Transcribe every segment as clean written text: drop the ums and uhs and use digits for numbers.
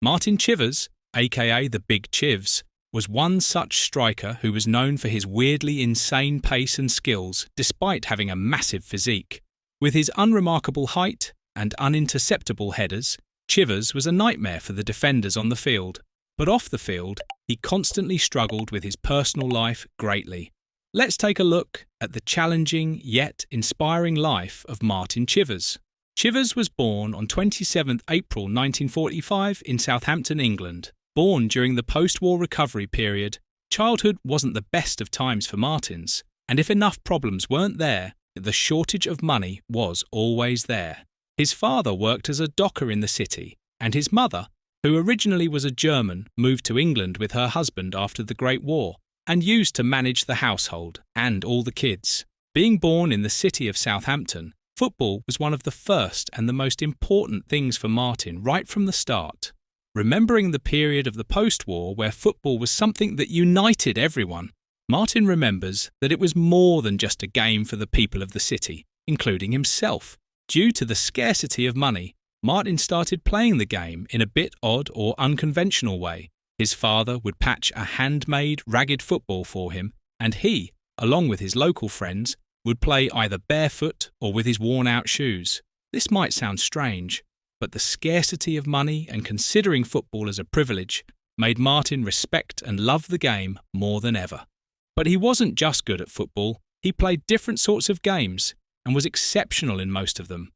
Martin Chivers, aka the Big Chivs, was one such striker who was known for his weirdly insane pace and skills despite having a massive physique. With his unremarkable height and uninterceptable headers, Chivers was a nightmare for the defenders on the field. But off the field, he constantly struggled with his personal life greatly. Let's take a look at the challenging yet inspiring life of Martin Chivers. Chivers was born on 27 April 1945 in Southampton, England. Born during the post-war recovery period, childhood wasn't the best of times for Martins, and if enough problems weren't there, the shortage of money was always there. His father worked as a docker in the city, and his mother, who originally was a German, moved to England with her husband after the Great War, and used to manage the household and all the kids. Being born in the city of Southampton, football was one of the first and the most important things for Martin right from the start. Remembering the period of the post-war where football was something that united everyone, Martin remembers that it was more than just a game for the people of the city, including himself. Due to the scarcity of money, Martin started playing the game in a bit odd or unconventional way. His father would patch a handmade, ragged football for him, and he, along with his local friends, would play either barefoot or with his worn-out shoes. This might sound strange, but the scarcity of money and considering football as a privilege made Martin respect and love the game more than ever. But he wasn't just good at football, he played different sorts of games and was exceptional in most of them.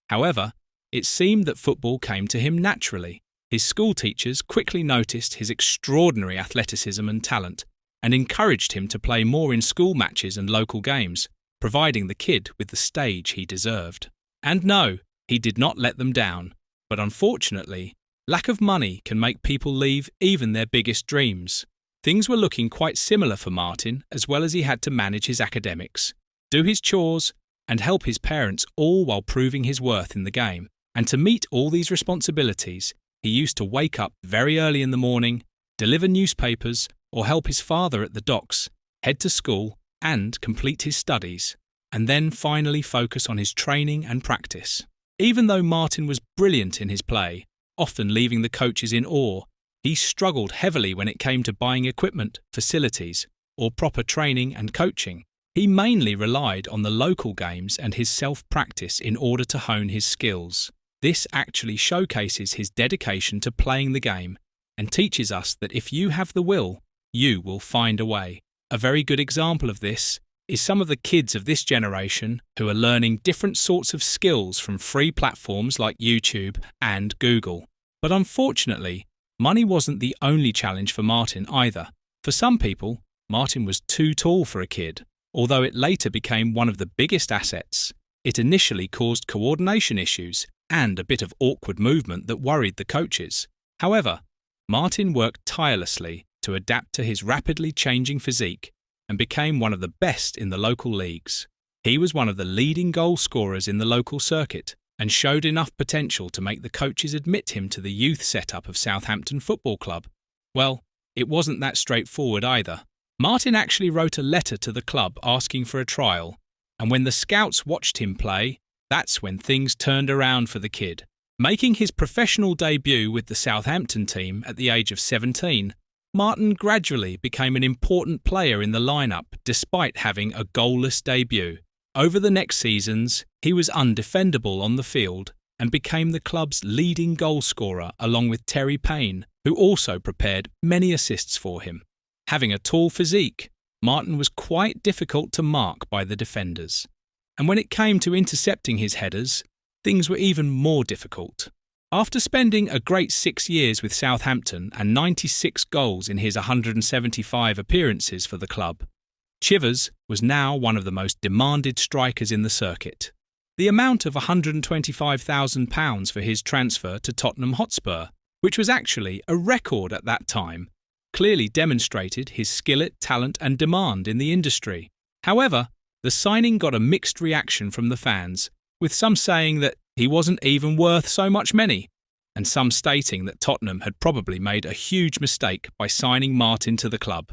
However, it seemed that football came to him naturally. His school teachers quickly noticed his extraordinary athleticism and talent and encouraged him to play more in school matches and local games, providing the kid with the stage he deserved. And no, he did not let them down, but unfortunately, lack of money can make people leave even their biggest dreams. Things were looking quite similar for Martin, as well as he had to manage his academics, do his chores, and help his parents, all while proving his worth in the game. And to meet all these responsibilities, he used to wake up very early in the morning, deliver newspapers, or help his father at the docks, head to school, and complete his studies, and then finally focus on his training and practice. Even though Martin was brilliant in his play, often leaving the coaches in awe, he struggled heavily when it came to buying equipment, facilities, or proper training and coaching. He mainly relied on the local games and his self-practice in order to hone his skills. This actually showcases his dedication to playing the game and teaches us that if you have the will, you will find a way. A very good example of this is some of the kids of this generation who are learning different sorts of skills from free platforms like YouTube and Google. But unfortunately, money wasn't the only challenge for Martin either. For some people, Martin was too tall for a kid. Although it later became one of the biggest assets, it initially caused coordination issues and a bit of awkward movement that worried the coaches. However, Martin worked tirelessly to adapt to his rapidly changing physique and became one of the best in the local leagues. He was one of the leading goal scorers in the local circuit and showed enough potential to make the coaches admit him to the youth setup of Southampton Football Club. Well, it wasn't that straightforward either. Martin actually wrote a letter to the club asking for a trial, and when the scouts watched him play, that's when things turned around for the kid. Making his professional debut with the Southampton team at the age of 17, Martin gradually became an important player in the lineup despite having a goalless debut. Over the next seasons, he was undefendable on the field and became the club's leading goal scorer along with Terry Payne, who also prepared many assists for him. Having a tall physique, Martin was quite difficult to mark by the defenders. And when it came to intercepting his headers, things were even more difficult. After spending a great 6 years with Southampton and 96 goals in his 175 appearances for the club, Chivers was now one of the most demanded strikers in the circuit. The amount of £125,000 for his transfer to Tottenham Hotspur, which was actually a record at that time, clearly demonstrated his skill, talent and demand in the industry. However, the signing got a mixed reaction from the fans, with some saying that he wasn't even worth so much money, and some stating that Tottenham had probably made a huge mistake by signing Martin to the club.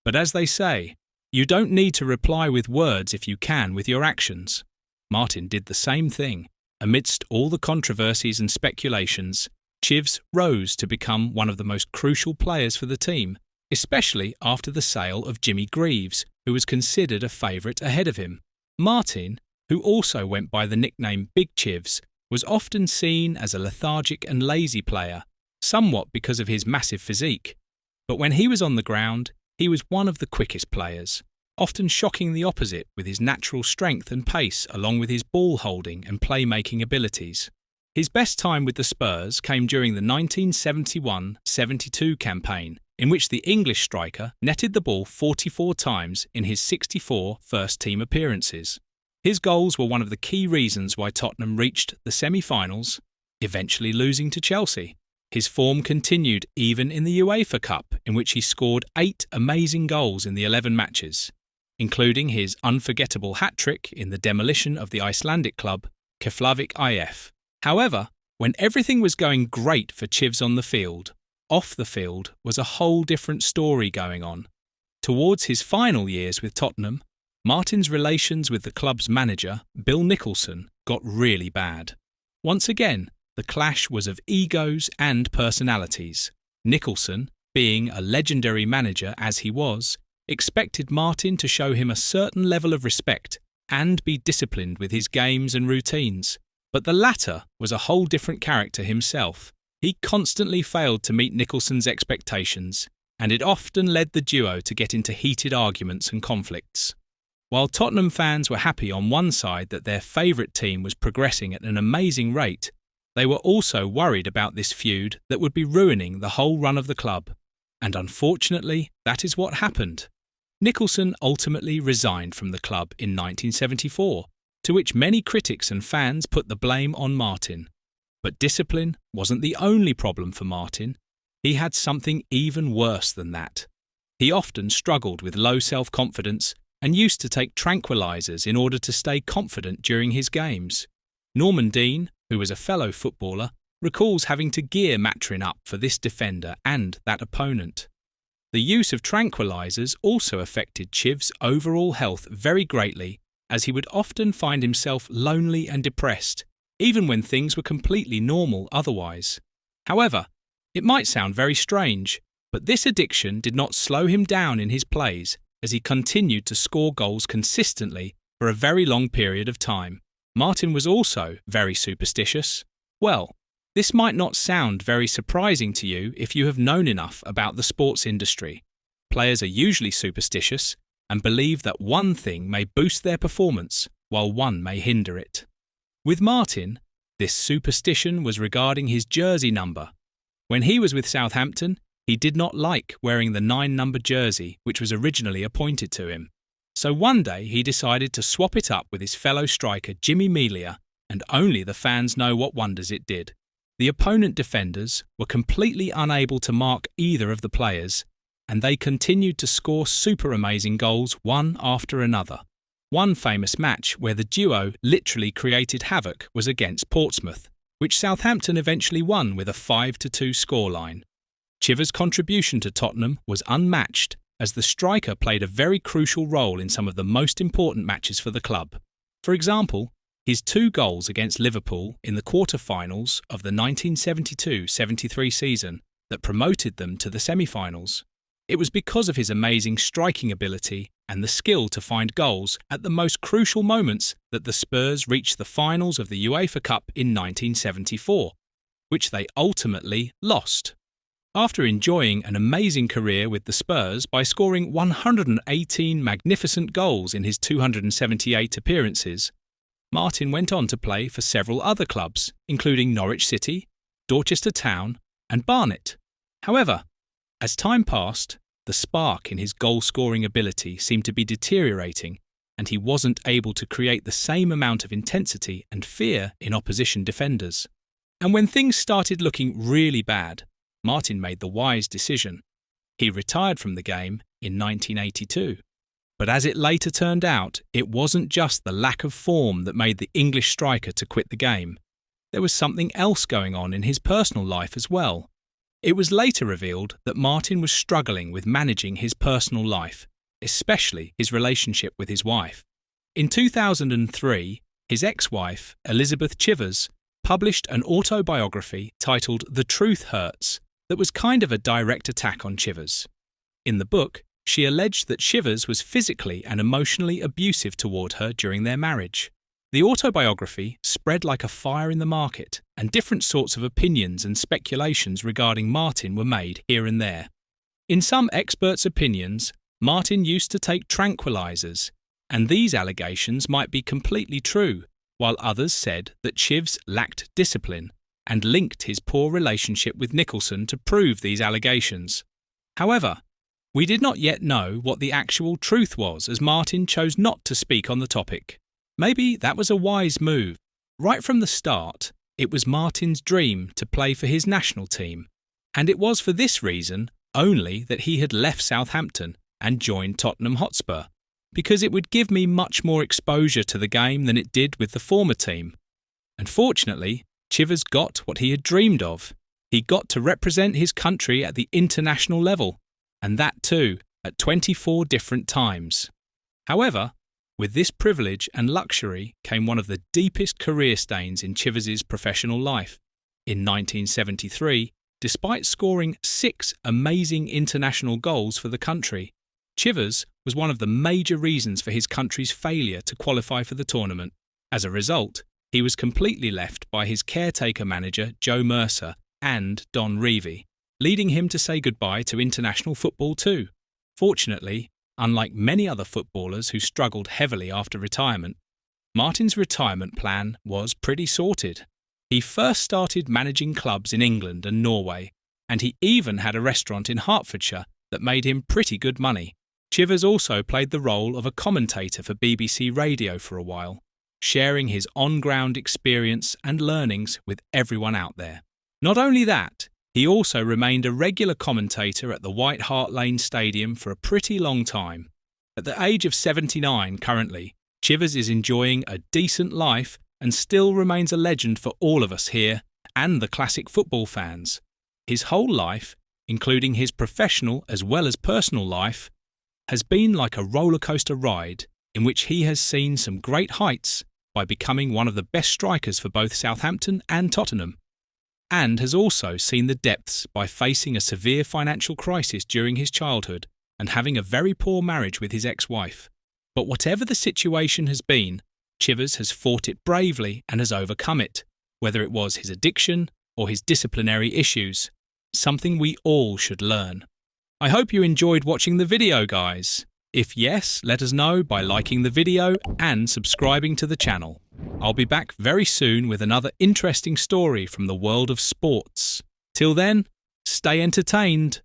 But as they say, you don't need to reply with words if you can with your actions. Martin did the same thing. Amidst all the controversies and speculations, Chivs rose to become one of the most crucial players for the team, especially after the sale of Jimmy Greaves, who was considered a favourite ahead of him. Martin, who also went by the nickname Big Chivs, was often seen as a lethargic and lazy player, somewhat because of his massive physique. But when he was on the ground, he was one of the quickest players, often shocking the opposite with his natural strength and pace along with his ball-holding and playmaking abilities. His best time with the Spurs came during the 1971-72 campaign, in which the English striker netted the ball 44 times in his 64 first-team appearances. His goals were one of the key reasons why Tottenham reached the semi-finals, eventually losing to Chelsea. His form continued even in the UEFA Cup, in which he scored 8 amazing goals in the 11 matches, including his unforgettable hat-trick in the demolition of the Icelandic club, Keflavik IF. However, when everything was going great for Chivs on the field, off the field was a whole different story going on. Towards his final years with Tottenham, Martin's relations with the club's manager, Bill Nicholson, got really bad. Once again, the clash was of egos and personalities. Nicholson, being a legendary manager as he was, expected Martin to show him a certain level of respect and be disciplined with his games and routines. But the latter was a whole different character himself. He constantly failed to meet Nicholson's expectations, and it often led the duo to get into heated arguments and conflicts. While Tottenham fans were happy on one side that their favourite team was progressing at an amazing rate, they were also worried about this feud that would be ruining the whole run of the club. And unfortunately, that is what happened. Nicholson ultimately resigned from the club in 1974, to which many critics and fans put the blame on Martin. But discipline wasn't the only problem for Martin. He had something even worse than that. He often struggled with low self-confidence and used to take tranquilizers in order to stay confident during his games. Norman Dean, who was a fellow footballer, recalls having to gear Matrin up for this defender and that opponent. The use of tranquilizers also affected Chivs' overall health very greatly, as he would often find himself lonely and depressed, even when things were completely normal otherwise. However, it might sound very strange, but this addiction did not slow him down in his plays, as he continued to score goals consistently for a very long period of time. Martin was also very superstitious. Well, this might not sound very surprising to you if you have known enough about the sports industry. Players are usually superstitious and believe that one thing may boost their performance while one may hinder it. With Martin, this superstition was regarding his jersey number. When he was with Southampton, he did not like wearing the 9-number jersey which was originally appointed to him. So one day he decided to swap it up with his fellow striker Jimmy Melia, and only the fans know what wonders it did. The opponent defenders were completely unable to mark either of the players, and they continued to score super amazing goals one after another. One famous match where the duo literally created havoc was against Portsmouth, which Southampton eventually won with a 5-2 scoreline. Chivers' contribution to Tottenham was unmatched, as the striker played a very crucial role in some of the most important matches for the club. For example, his 2 goals against Liverpool in the quarter-finals of the 1972-73 season that promoted them to the semi-finals. It was because of his amazing striking ability and the skill to find goals at the most crucial moments that the Spurs reached the finals of the UEFA Cup in 1974, which they ultimately lost. After enjoying an amazing career with the Spurs by scoring 118 magnificent goals in his 278 appearances, Martin went on to play for several other clubs, including Norwich City, Dorchester Town, and Barnet. However, as time passed, the spark in his goal-scoring ability seemed to be deteriorating, and he wasn't able to create the same amount of intensity and fear in opposition defenders. And when things started looking really bad, Martin made the wise decision. He retired from the game in 1982. But as it later turned out, it wasn't just the lack of form that made the English striker to quit the game. There was something else going on in his personal life as well. It was later revealed that Martin was struggling with managing his personal life, especially his relationship with his wife. In 2003, his ex-wife, Elizabeth Chivers, published an autobiography titled The Truth Hurts that was kind of a direct attack on Chivers. In the book, she alleged that Chivers was physically and emotionally abusive toward her during their marriage. The autobiography spread like a fire in the market, and different sorts of opinions and speculations regarding Martin were made here and there. In some experts' opinions, Martin used to take tranquilizers, and these allegations might be completely true, while others said that Chivs lacked discipline and linked his poor relationship with Nicholson to prove these allegations. However, we did not yet know what the actual truth was, as Martin chose not to speak on the topic. Maybe that was a wise move. Right from the start, it was Martin's dream to play for his national team, and it was for this reason only that he had left Southampton and joined Tottenham Hotspur, because it would give me much more exposure to the game than it did with the former team. And fortunately, Chivers got what he had dreamed of. He got to represent his country at the international level, and that too, at 24 different times. However, with this privilege and luxury came one of the deepest career stains in Chivers' professional life. In 1973, despite scoring 6 amazing international goals for the country, Chivers was one of the major reasons for his country's failure to qualify for the tournament. As a result, he was completely left by his caretaker manager Joe Mercer and Don Revie, leading him to say goodbye to international football too. Fortunately, unlike many other footballers who struggled heavily after retirement, Martin's retirement plan was pretty sorted. He first started managing clubs in England and Norway, and he even had a restaurant in Hertfordshire that made him pretty good money. Chivers also played the role of a commentator for BBC Radio for a while, sharing his on-ground experience and learnings with everyone out there. Not only that, he also remained a regular commentator at the White Hart Lane Stadium for a pretty long time. At the age of 79 currently, Chivers is enjoying a decent life and still remains a legend for all of us here and the classic football fans. His whole life, including his professional as well as personal life, has been like a rollercoaster ride in which he has seen some great heights by becoming one of the best strikers for both Southampton and Tottenham, and has also seen the depths by facing a severe financial crisis during his childhood and having a very poor marriage with his ex-wife. But whatever the situation has been, Chivers has fought it bravely and has overcome it, whether it was his addiction or his disciplinary issues, something we all should learn. I hope you enjoyed watching the video, guys. If yes, let us know by liking the video and subscribing to the channel. I'll be back very soon with another interesting story from the world of sports. Till then, stay entertained.